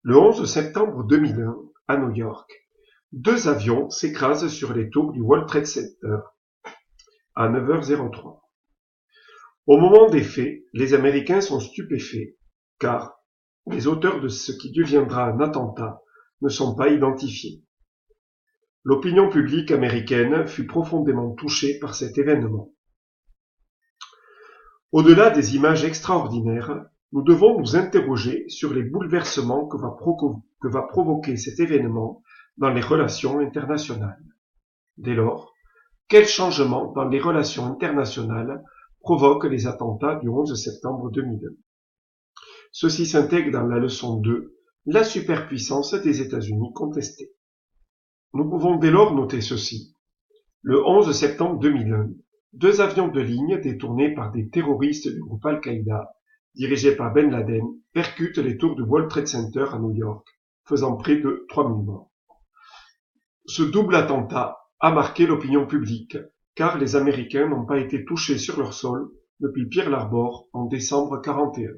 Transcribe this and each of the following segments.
Le 11 septembre 2001, à New York, deux avions s'écrasent sur les tours du World Trade Center à 9h03. Au moment des faits, les Américains sont stupéfaits, car les auteurs de ce qui deviendra un attentat ne sont pas identifiés. L'opinion publique américaine fut profondément touchée par cet événement. Au-delà des images extraordinaires, nous devons nous interroger sur les bouleversements que va provoquer cet événement dans les relations internationales. Dès lors, quels changements dans les relations internationales provoquent les attentats du 11 septembre 2001 ? Ceci s'intègre dans la leçon 2, la superpuissance des États-Unis contestée. Nous pouvons dès lors noter ceci. Le 11 septembre 2001, deux avions de ligne détournés par des terroristes du groupe Al-Qaïda, dirigés par Ben Laden, percutent les tours du World Trade Center à New York, faisant près de 3000 morts. Ce double attentat a marqué l'opinion publique, car les Américains n'ont pas été touchés sur leur sol depuis Pearl Harbor en décembre 1941.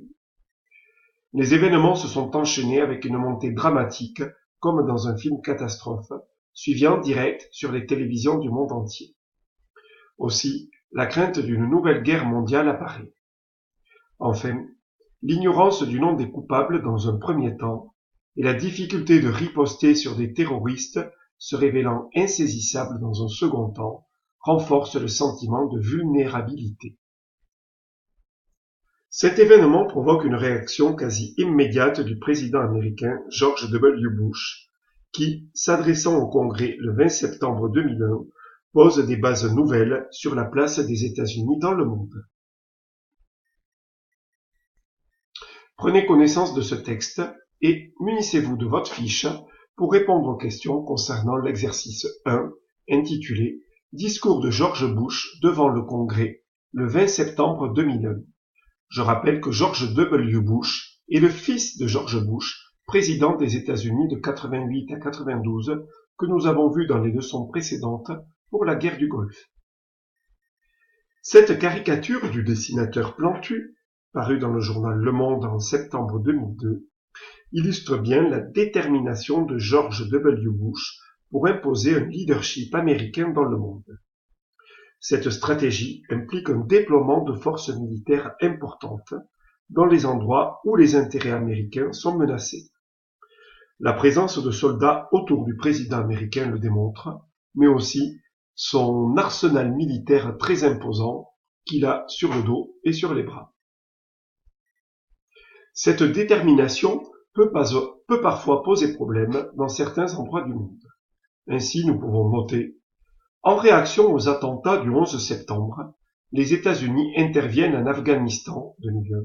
Les événements se sont enchaînés avec une montée dramatique, comme dans un film catastrophe, suivi en direct sur les télévisions du monde entier. Aussi, la crainte d'une nouvelle guerre mondiale apparaît. Enfin, l'ignorance du nom des coupables dans un premier temps, et la difficulté de riposter sur des terroristes se révélant insaisissables dans un second temps, renforcent le sentiment de vulnérabilité. Cet événement provoque une réaction quasi immédiate du président américain George W. Bush, qui, s'adressant au Congrès le 20 septembre 2001, pose des bases nouvelles sur la place des États-Unis dans le monde. Prenez connaissance de ce texte et munissez-vous de votre fiche pour répondre aux questions concernant l'exercice 1, intitulé « Discours de George Bush devant le Congrès le 20 septembre 2001 ». Je rappelle que George W. Bush est le fils de George Bush, président des États-Unis de 88 à 92, que nous avons vu dans les leçons précédentes pour la guerre du Golfe. Cette caricature du dessinateur Plantu, parue dans le journal Le Monde en septembre 2002, illustre bien la détermination de George W. Bush pour imposer un leadership américain dans le monde. Cette stratégie implique un déploiement de forces militaires importantes dans les endroits où les intérêts américains sont menacés. La présence de soldats autour du président américain le démontre, mais aussi son arsenal militaire très imposant qu'il a sur le dos et sur les bras. Cette détermination peut parfois poser problème dans certains endroits du monde. Ainsi, nous pouvons noter, en réaction aux attentats du 11 septembre, les États-Unis interviennent en Afghanistan 2001,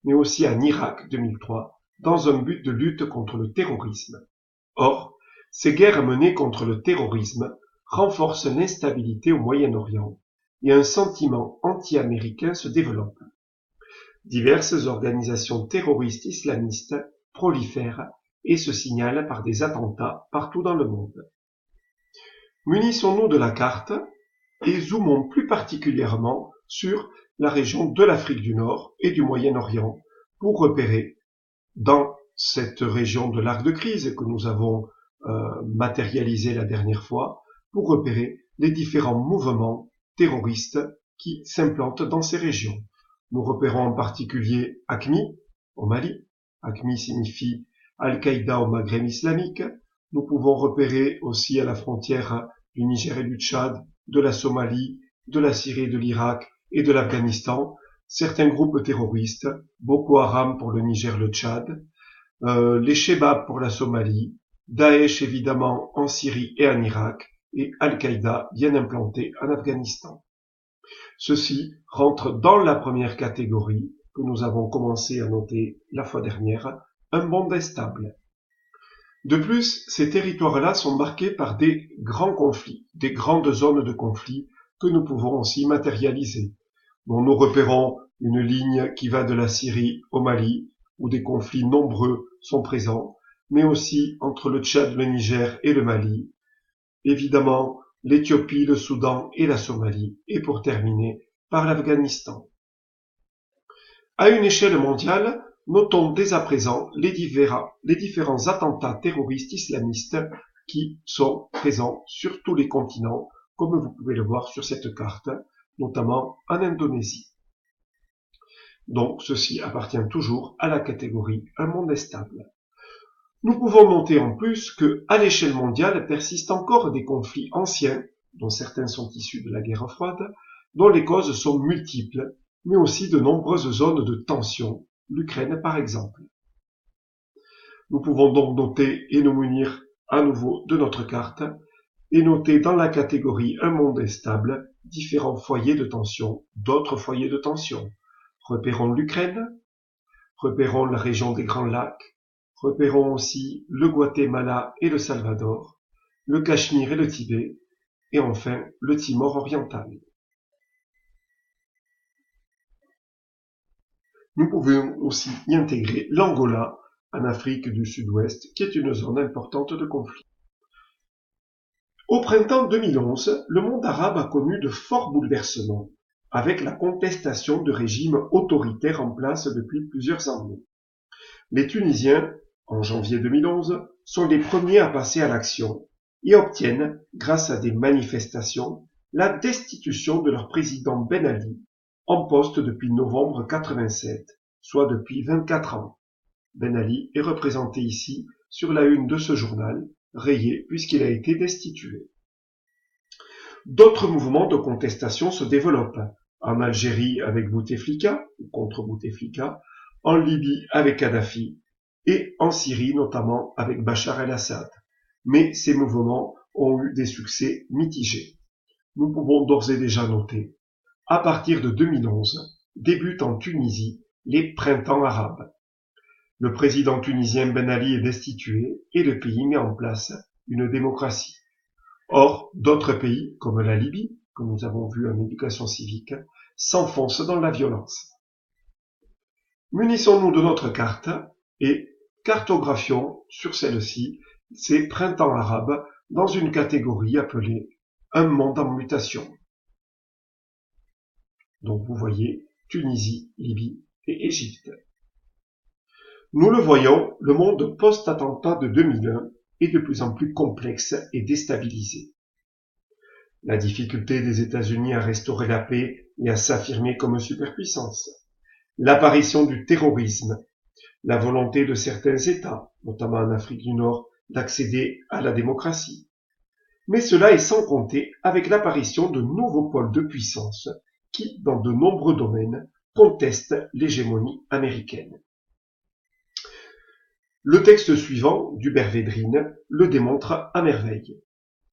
mais aussi en Irak 2003, dans un but de lutte contre le terrorisme. Or, ces guerres menées contre le terrorisme renforcent l'instabilité au Moyen-Orient et un sentiment anti-américain se développe. Diverses organisations terroristes islamistes prolifèrent et se signalent par des attentats partout dans le monde. Munissons-nous de la carte et zoomons plus particulièrement sur la région de l'Afrique du Nord et du Moyen-Orient pour repérer, dans cette région de l'arc de crise que nous avons matérialisé la dernière fois, pour repérer les différents mouvements terroristes qui s'implantent dans ces régions. Nous repérons en particulier AQMI au Mali. AQMI signifie Al-Qaïda au Maghreb islamique. Nous pouvons repérer aussi à la frontière du Niger et du Tchad, de la Somalie, de la Syrie, de l'Irak et de l'Afghanistan, certains groupes terroristes, Boko Haram pour le Niger, le Tchad, les Shebab pour la Somalie, Daesh évidemment en Syrie et en Irak, et Al-Qaïda bien implanté en Afghanistan. Ceci rentre dans la première catégorie que nous avons commencé à noter la fois dernière, un monde instable. De plus, ces territoires-là sont marqués par des grands conflits, des grandes zones de conflit que nous pouvons aussi matérialiser. Dont nous repérons une ligne qui va de la Syrie au Mali, où des conflits nombreux sont présents, mais aussi entre le Tchad, le Niger et le Mali, évidemment l'Éthiopie, le Soudan et la Somalie, et pour terminer, par l'Afghanistan. À une échelle mondiale, notons dès à présent les différents attentats terroristes islamistes qui sont présents sur tous les continents, comme vous pouvez le voir sur cette carte, notamment en Indonésie. Donc, ceci appartient toujours à la catégorie un monde stable. Nous pouvons noter en plus que, à l'échelle mondiale, persistent encore des conflits anciens, dont certains sont issus de la guerre froide, dont les causes sont multiples, mais aussi de nombreuses zones de tension, l'Ukraine par exemple. Nous pouvons donc noter et nous munir à nouveau de notre carte, et noter dans la catégorie un monde stable différents foyers de tension, d'autres foyers de tension. Repérons l'Ukraine, repérons la région des Grands Lacs, repérons aussi le Guatemala et le Salvador, le Cachemire et le Tibet, et enfin le Timor oriental. Nous pouvons aussi y intégrer l'Angola, en Afrique du Sud-Ouest, qui est une zone importante de conflit. Au printemps 2011, le monde arabe a connu de forts bouleversements, avec la contestation de régimes autoritaires en place depuis plusieurs années. Les Tunisiens, en janvier 2011, sont les premiers à passer à l'action et obtiennent, grâce à des manifestations, la destitution de leur président Ben Ali, en poste depuis novembre 87, soit depuis 24 ans. Ben Ali est représenté ici sur la une de ce journal, rayé puisqu'il a été destitué. D'autres mouvements de contestation se développent, en Algérie avec Bouteflika, ou contre Bouteflika, en Libye avec Kadhafi, et en Syrie notamment avec Bachar el-Assad. Mais ces mouvements ont eu des succès mitigés. Nous pouvons d'ores et déjà noter, à partir de 2011, débutent en Tunisie les printemps arabes. Le président tunisien Ben Ali est destitué et le pays met en place une démocratie. Or, d'autres pays, comme la Libye, que nous avons vu en éducation civique, s'enfoncent dans la violence. Munissons-nous de notre carte et cartographions sur celle-ci ces printemps arabes dans une catégorie appelée un monde en mutation. Donc vous voyez Tunisie, Libye et Égypte. Nous le voyons, le monde post-attentat de 2001 est de plus en plus complexe et déstabilisé. La difficulté des États-Unis à restaurer la paix et à s'affirmer comme superpuissance, l'apparition du terrorisme, la volonté de certains États, notamment en Afrique du Nord, d'accéder à la démocratie. Mais cela est sans compter avec l'apparition de nouveaux pôles de puissance qui, dans de nombreux domaines, contestent l'hégémonie américaine. Le texte suivant, d'Hubert Védrine, le démontre à merveille.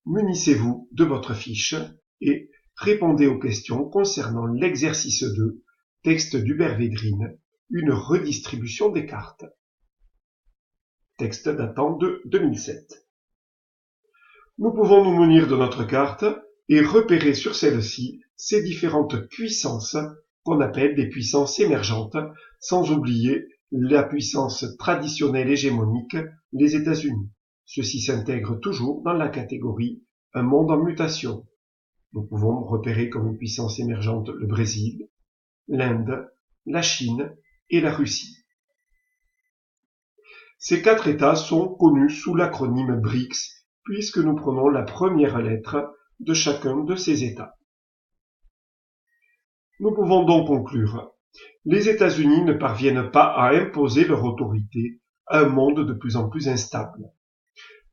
Munissez-vous de votre fiche et répondez aux questions concernant l'exercice 2, texte d'Hubert Védrine, une redistribution des cartes. Texte datant de 2007. Nous pouvons nous munir de notre carte et repérer sur celle-ci ces différentes puissances qu'on appelle des puissances émergentes, sans oublier la puissance traditionnelle hégémonique, les États-Unis. Ceci s'intègre toujours dans la catégorie un monde en mutation. Nous pouvons repérer comme une puissance émergente le Brésil, l'Inde, la Chine et la Russie. Ces 4 États sont connus sous l'acronyme BRICS, puisque nous prenons la première lettre de chacun de ces États. Nous pouvons donc conclure. Les États-Unis ne parviennent pas à imposer leur autorité à un monde de plus en plus instable.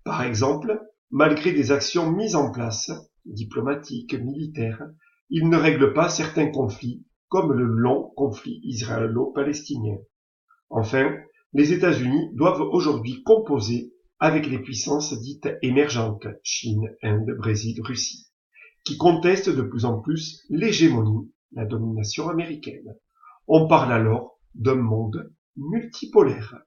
Par exemple, malgré des actions mises en place, diplomatiques, militaires, ils ne règlent pas certains conflits, comme le long conflit israélo-palestinien. Enfin, les États-Unis doivent aujourd'hui composer avec les puissances dites émergentes, Chine, Inde, Brésil, Russie, qui contestent de plus en plus l'hégémonie, la domination américaine. On parle alors d'un monde multipolaire.